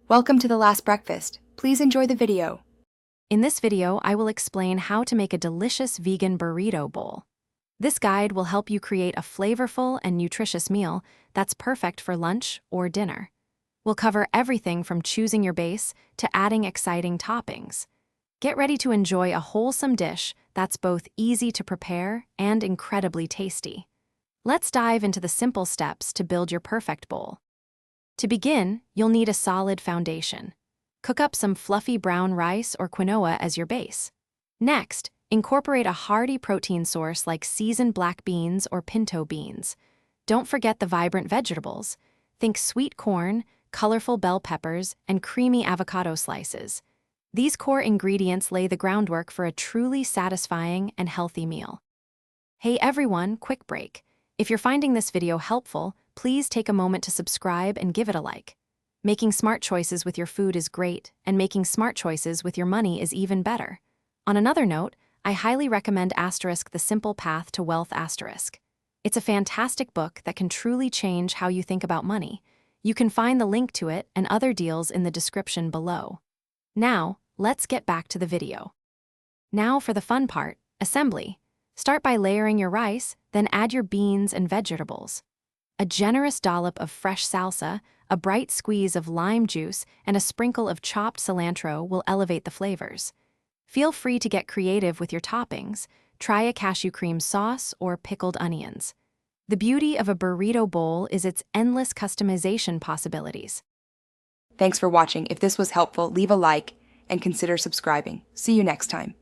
Welcome to The Last Breakfast. Please enjoy the video. In this video, I will explain how to make a delicious vegan burrito bowl. This guide will help you create a flavorful and nutritious meal that's perfect for lunch or dinner. We'll cover everything from choosing your base to adding exciting toppings. Get ready to enjoy a wholesome dish that's both easy to prepare and incredibly tasty. Let's dive into the simple steps to build your perfect bowl. To begin, you'll need a solid foundation. Cook up some fluffy brown rice or quinoa as your base. Next, incorporate a hearty protein source like seasoned black beans or pinto beans. Don't forget the vibrant vegetables. Think sweet corn, colorful bell peppers, and creamy avocado slices. These core ingredients lay the groundwork for a truly satisfying and healthy meal. Hey everyone, quick break. If you're finding this video helpful, please take a moment to subscribe and give it a like. Making smart choices with your food is great, and making smart choices with your money is even better. On another note, I highly recommend The Simple Path to Wealth. It's a fantastic book that can truly change how you think about money. You can find the link to it and other deals in the description below. Now, let's get back to the video. Now for the fun part, assembly. Start by layering your rice, then add your beans and vegetables. A generous dollop of fresh salsa, a bright squeeze of lime juice, and a sprinkle of chopped cilantro will elevate the flavors. Feel free to get creative with your toppings. Try a cashew cream sauce or pickled onions. The beauty of a burrito bowl is its endless customization possibilities. Thanks for watching. If this was helpful, leave a like and consider subscribing. See you next time.